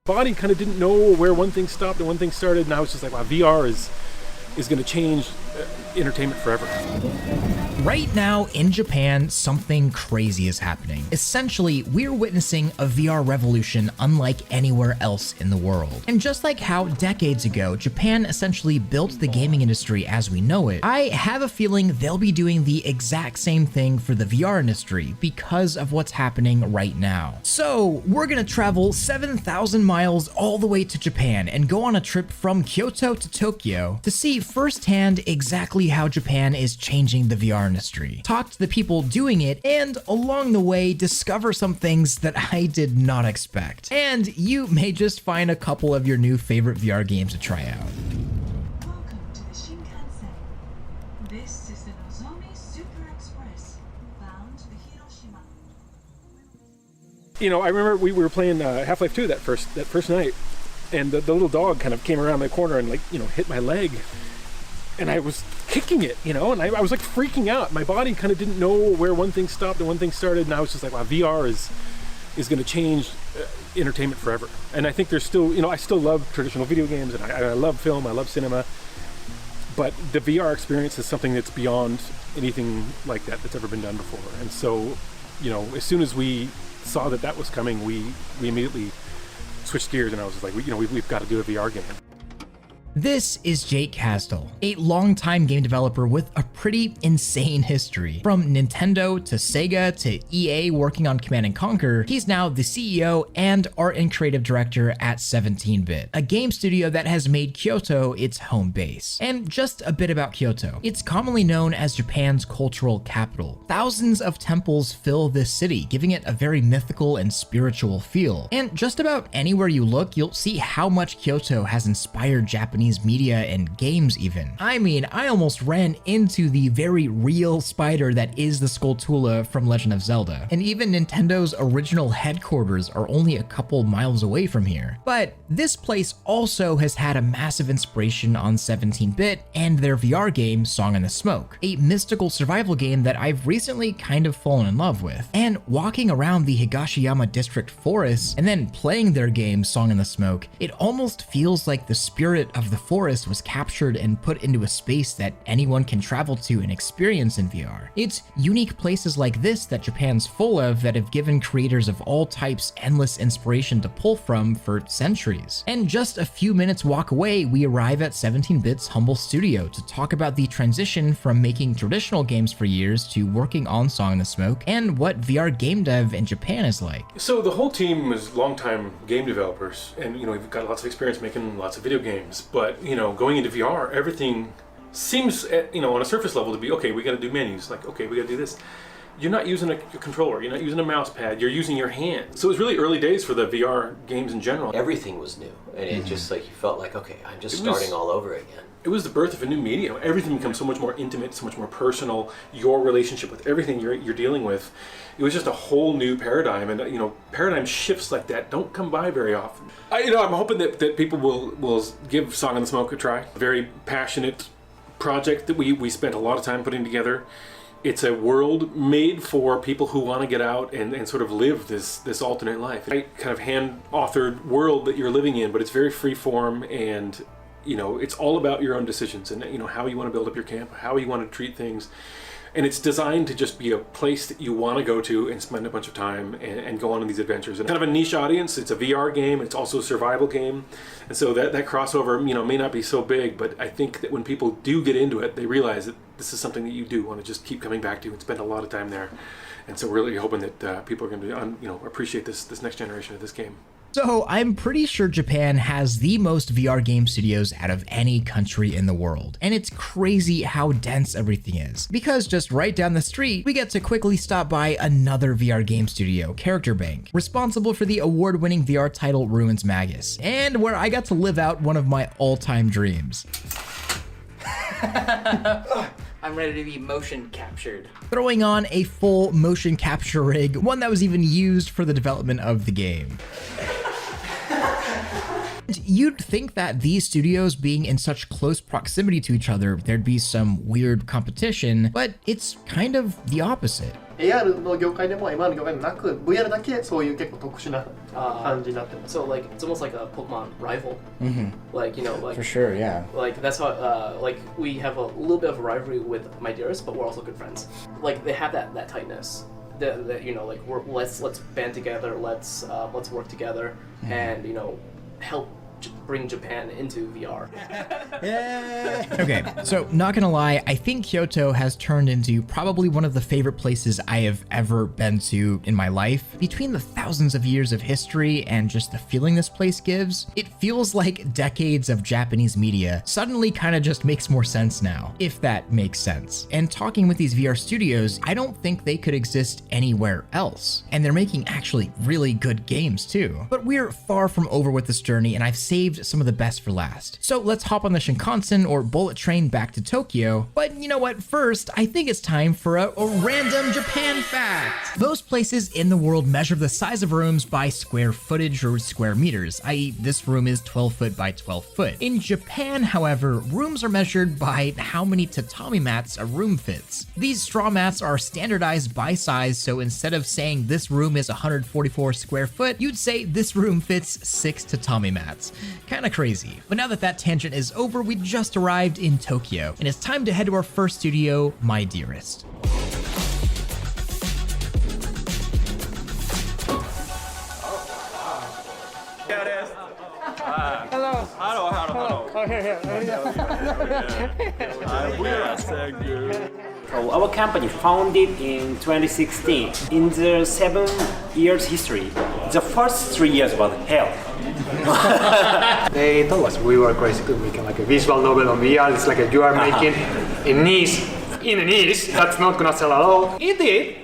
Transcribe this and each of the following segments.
Body kind of didn't know where one thing stopped and one thing started, and I was just like, wow, VR is going to change entertainment forever. Right now in Japan, something crazy is happening. Essentially, we're witnessing a VR revolution unlike anywhere else in the world. And just like how decades ago, Japan essentially built the gaming industry as we know it, I have a feeling they'll be doing the exact same thing for the VR industry because of what's happening right now. So we're gonna travel 7,000 miles all the way to Japan and go on a trip from Kyoto to Tokyo to see firsthand exactly how Japan is changing the VR industry, talk to the people doing it, and along the way discover some things that I did not expect. And you may just find a couple of your new favorite VR games to try out. Welcome to the Shinkansen. This is the Nozomi Super Express, bound to the Hiroshima. You know, I remember we were playing Half-Life 2 that first night, and the little dog kind of came around my corner and, like, you know, hit my leg. And I was kicking it, you know, and I was like freaking out. My body kind of didn't know where one thing stopped and one thing started, and I was just like, wow, VR is going to change entertainment forever. And I think there's still, you know, I still love traditional video games, and I love film, I love cinema, but the VR experience is something that's beyond anything like that's ever been done before. And so, you know, as soon as we saw that was coming, we immediately switched gears, and I was just like, we've got to do a VR game. This is Jake Castle, a longtime game developer with a pretty insane history. From Nintendo to Sega to EA working on Command & Conquer, he's now the CEO and art and creative director at 17-Bit, a game studio that has made Kyoto its home base. And just a bit about Kyoto. It's commonly known as Japan's cultural capital. Thousands of temples fill this city, giving it a very mythical and spiritual feel. And just about anywhere you look, you'll see how much Kyoto has inspired Japanese media and games even. I mean, I almost ran into the very real spider that is the Skulltula from Legend of Zelda. And even Nintendo's original headquarters are only a couple miles away from here. But this place also has had a massive inspiration on 17-Bit and their VR game Song in the Smoke, a mystical survival game that I've recently kind of fallen in love with. And walking around the Higashiyama district forests and then playing their game Song in the Smoke, it almost feels like the spirit of the forest was captured and put into a space that anyone can travel to and experience in VR. It's unique places like this that Japan's full of that have given creators of all types endless inspiration to pull from for centuries. And just a few minutes walk away, we arrive at 17-Bit's humble studio to talk about the transition from making traditional games for years to working on Song in the Smoke and what VR game dev in Japan is like. So the whole team is longtime game developers, and, you know, we've got lots of experience making lots of video games, but, you know, going into VR, everything seems, you know, on a surface level to be, okay, we got to do menus, like, okay, we got to do this. You're not using a controller, you're not using a mouse pad, you're using your hand. So it was really early days for the VR games in general. Everything was new, and it just like, you felt like, okay, I'm just starting all over again. It was the birth of a new medium. Everything becomes so much more intimate, so much more personal. Your relationship with everything you're dealing with. It was just a whole new paradigm, and, you know, paradigm shifts like that don't come by very often. I'm hoping that people will give Song in the Smoke a try. A very passionate project that we spent a lot of time putting together. It's a world made for people who want to get out and sort of live this alternate life. A kind of hand-authored world that you're living in, but it's very free form, and, you know, it's all about your own decisions and, you know, how you want to build up your camp, how you want to treat things. And it's designed to just be a place that you want to go to and spend a bunch of time and go on these adventures. And kind of a niche audience. It's a VR game. It's also a survival game. And so that crossover, you know, may not be so big, but I think that when people do get into it, they realize that this is something that you do want to just keep coming back to and spend a lot of time there. And so we're really hoping that people are going to, you know, appreciate this next generation of this game. So I'm pretty sure Japan has the most VR game studios out of any country in the world. And it's crazy how dense everything is. Because just right down the street, we get to quickly stop by another VR game studio, Character Bank, responsible for the award-winning VR title Ruins Magus, and where I got to live out one of my all-time dreams. I'm ready to be motion captured. Throwing on a full motion capture rig, one that was even used for the development of the game. You'd think that these studios being in such close proximity to each other, there'd be some weird competition, but it's kind of the opposite. AR の業界でも MR の業界でもなく VR だけそういう結構特殊な感じになってます。 So like it's almost like a Pokemon rival. Like like For sure, yeah. like that's how like we have a little bit of a rivalry with my dearest, but we're also good friends. Like they have that tightness. That like let's band together, let's work together, and help bring Japan into VR. Okay, so not gonna lie, I think Kyoto has turned into probably one of the favorite places I have ever been to in my life. Between the thousands of years of history and just the feeling this place gives, it feels like decades of Japanese media suddenly kind of just makes more sense now, if that makes sense. And talking with these VR studios, I don't think they could exist anywhere else. And they're making actually really good games too. But we're far from over with this journey, and I've saved some of the best for last. So let's hop on the Shinkansen or bullet train back to Tokyo. But you know what? First, I think it's time for a random Japan fact. Most places in the world measure the size of rooms by square footage or square meters, i.e. this room is 12 foot by 12 foot. In Japan, however, rooms are measured by how many tatami mats a room fits. These straw mats are standardized by size, so instead of saying this room is 144 square foot, you'd say this room fits 6 tatami mats. Kinda crazy. But now that that tangent is over, we just arrived in Tokyo, and it's time to head to our first studio, My Dearest. So our company founded in 2016. In the 7 years history, the first 3 years was hell. They told us we were crazy to make like a visual novel on VR. It's like you are making a niche in a niche that's not gonna sell at all. It did.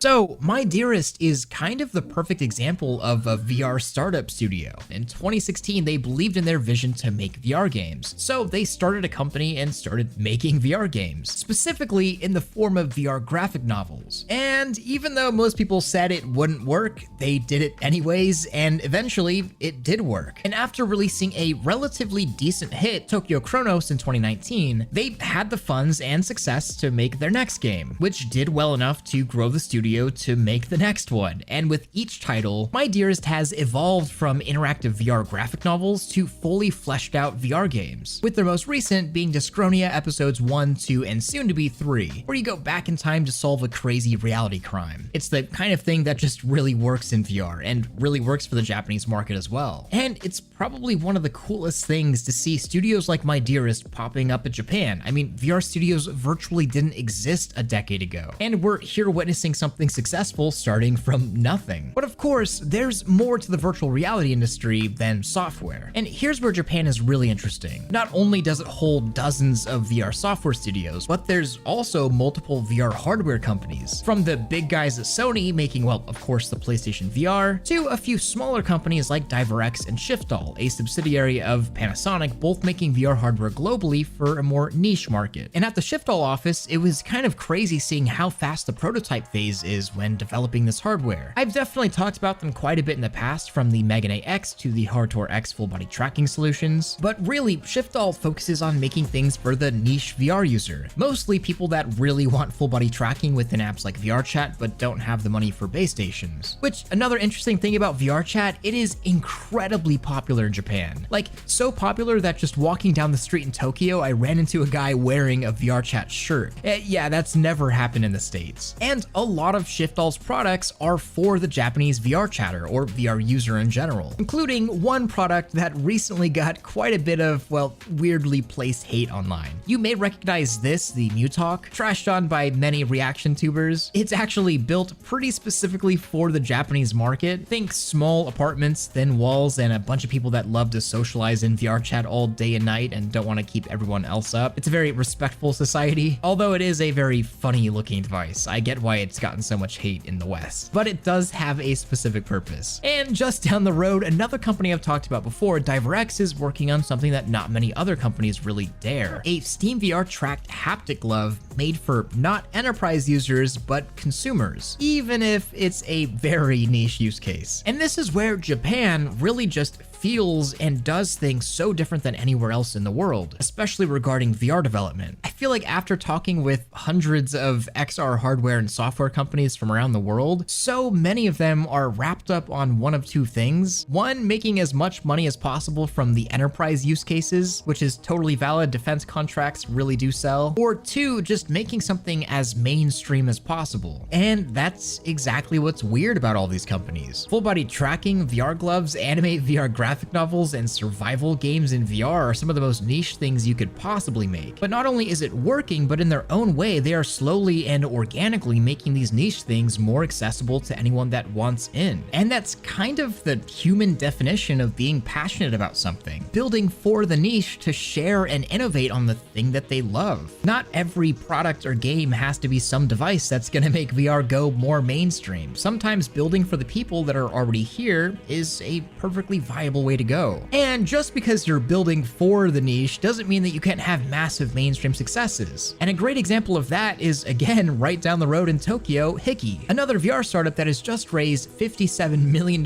So, My Dearest is kind of the perfect example of a VR startup studio. In 2016, they believed in their vision to make VR games. So they started a company and started making VR games, specifically in the form of VR graphic novels. And even though most people said it wouldn't work, they did it anyways, and eventually it did work. And after releasing a relatively decent hit, Tokyo Chronos in 2019, they had the funds and success to make their next game, which did well enough to grow the studio to make the next one. And with each title, My Dearest has evolved from interactive VR graphic novels to fully fleshed out VR games, with their most recent being Dyschronia episodes 1, 2, and soon to be 3, where you go back in time to solve a crazy reality crime. It's the kind of thing that just really works in VR and really works for the Japanese market as well. And it's probably one of the coolest things to see studios like My Dearest popping up in Japan. I mean, VR studios virtually didn't exist a decade ago, and we're here witnessing something successful starting from nothing. But of course, there's more to the virtual reality industry than software. And here's where Japan is really interesting. Not only does it hold dozens of VR software studios, but there's also multiple VR hardware companies. From the big guys at Sony making, well, of course, the PlayStation VR, to a few smaller companies like Dyschronia and Shiftall, a subsidiary of Panasonic, both making VR hardware globally for a more niche market. And at the Shiftall office, it was kind of crazy seeing how fast the prototype phase is when developing this hardware. I've definitely talked about them quite a bit in the past, from the MeganeX to the Hardtor X full body tracking solutions, but really, Shiftall focuses on making things for the niche VR user, mostly people that really want full body tracking within apps like VRChat but don't have the money for base stations. Which, another interesting thing about VRChat, it is incredibly popular in Japan. Like, so popular that just walking down the street in Tokyo, I ran into a guy wearing a VRChat shirt. Yeah, that's never happened in the States. And a lot of Shiftall's products are for the Japanese VR chatter or VR user in general, including one product that recently got quite a bit of, well, weirdly placed hate online. You may recognize this, the Mutalk, trashed on by many reaction tubers. It's actually built pretty specifically for the Japanese market. Think small apartments, thin walls, and a bunch of people that love to socialize in VR chat all day and night and don't want to keep everyone else up. It's a very respectful society, although it is a very funny looking device. I get why it's gotten so much hate in the West, but it does have a specific purpose. And just down the road, another company I've talked about before, Dyschronia, is working on something that not many other companies really dare. A Steam VR tracked haptic glove made for not enterprise users, but consumers, even if it's a very niche use case. And this is where Japan really just feels and does things so different than anywhere else in the world, especially regarding VR development. I feel like after talking with hundreds of XR hardware and software companies from around the world, so many of them are wrapped up on one of two things. One, making as much money as possible from the enterprise use cases, which is totally valid, defense contracts really do sell. Or two, just making something as mainstream as possible. And that's exactly what's weird about all these companies. Full body tracking, VR gloves, anime VR graphic novels, and survival games in VR are some of the most niche things you could possibly make. But not only is it working, but in their own way, they are slowly and organically making these niche things more accessible to anyone that wants in. And that's kind of the human definition of being passionate about something. Building for the niche to share and innovate on the thing that they love. Not every product or game has to be some device that's gonna make VR go more mainstream. Sometimes building for the people that are already here is a perfectly viable way to go. And just because you're building for the niche doesn't mean that you can't have massive mainstream successes. And a great example of that is, again, right down the road in Tokyo, Hikky, another VR startup that has just raised $57 million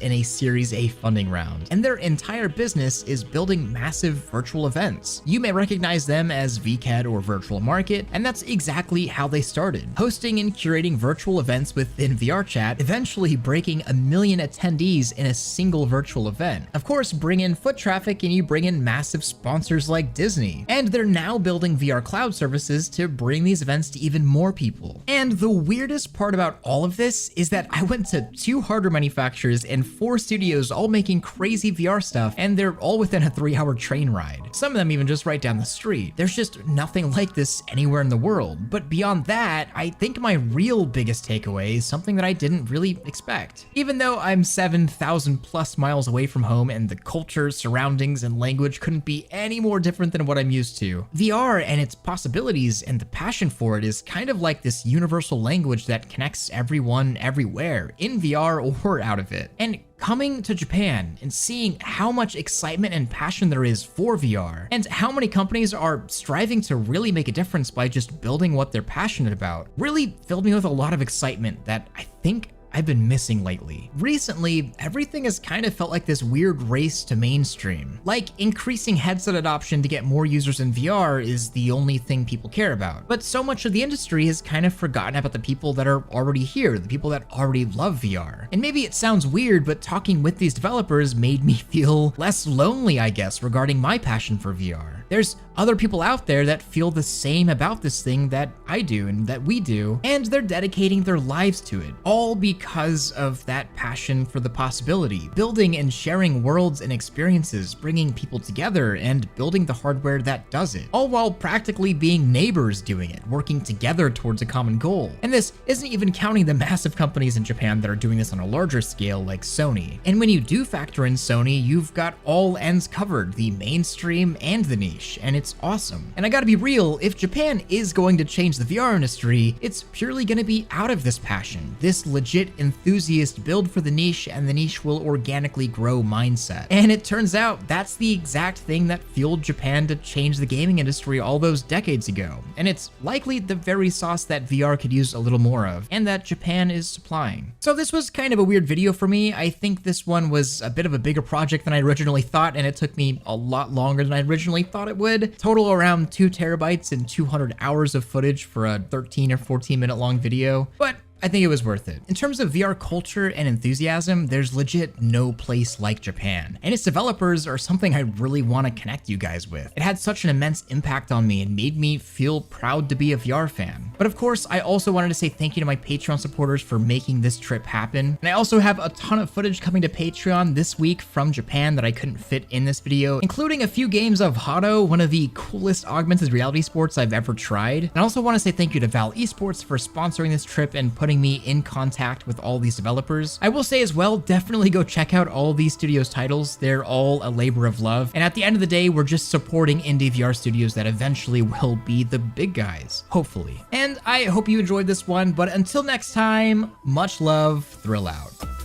in a Series A funding round. And their entire business is building massive virtual events. You may recognize them as VCAD or Virtual Market, and that's exactly how they started. Hosting and curating virtual events within VRChat, eventually breaking 1 million attendees in a single virtual event. Of course, bring in foot traffic and you bring in massive sponsors like Disney. And they're now building VR cloud services to bring these events to even more people. And the weirdest part about all of this is that I went to 2 hardware manufacturers and 4 studios all making crazy VR stuff, and they're all within a 3-hour train ride. Some of them even just right down the street. There's just nothing like this anywhere in the world. But beyond that, I think my real biggest takeaway is something that I didn't really expect. Even though I'm 7,000 plus miles away from home and the culture, surroundings, and language couldn't be any more different than what I'm used to, VR and its possibilities and the passion for it is kind of like this universal language that connects everyone everywhere, in VR or out of it. And coming to Japan and seeing how much excitement and passion there is for VR, and how many companies are striving to really make a difference by just building what they're passionate about, really filled me with a lot of excitement that I think I've been missing lately. Recently, everything has kind of felt like this weird race to mainstream. Like increasing headset adoption to get more users in VR is the only thing people care about. But so much of the industry has kind of forgotten about the people that are already here, the people that already love VR. And maybe it sounds weird, but talking with these developers made me feel less lonely, I guess, regarding my passion for VR. There's other people out there that feel the same about this thing that I do and that we do, and they're dedicating their lives to it, all because of that passion for the possibility, building and sharing worlds and experiences, bringing people together, and building the hardware that does it, all while practically being neighbors doing it, working together towards a common goal. And this isn't even counting the massive companies in Japan that are doing this on a larger scale like Sony. And when you do factor in Sony, you've got all ends covered, the mainstream and the niche. And it's awesome. And I gotta be real, if Japan is going to change the VR industry, it's purely gonna be out of this passion, this legit enthusiast build for the niche and the niche will organically grow mindset. And it turns out that's the exact thing that fueled Japan to change the gaming industry all those decades ago. And it's likely the very sauce that VR could use a little more of, and that Japan is supplying. So this was kind of a weird video for me. I think this one was a bit of a bigger project than I originally thought, and it took me a lot longer than I originally thought it would. Total around 2 terabytes and 200 hours of footage for a 13 or 14 minute long video, but I think it was worth it. In terms of VR culture and enthusiasm, there's legit no place like Japan, and its developers are something I really want to connect you guys with. It had such an immense impact on me and made me feel proud to be a VR fan. But of course, I also wanted to say thank you to my Patreon supporters for making this trip happen. And I also have a ton of footage coming to Patreon this week from Japan that I couldn't fit in this video, including a few games of Hado, one of the coolest augmented reality sports I've ever tried. And I also want to say thank you to Val Esports for sponsoring this trip and putting me in contact with all these developers. I will say as well, definitely go check out all these studios' titles. They're all a labor of love. And at the end of the day, we're just supporting indie VR studios that eventually will be the big guys, hopefully. And I hope you enjoyed this one, but until next time, much love, Thrill out.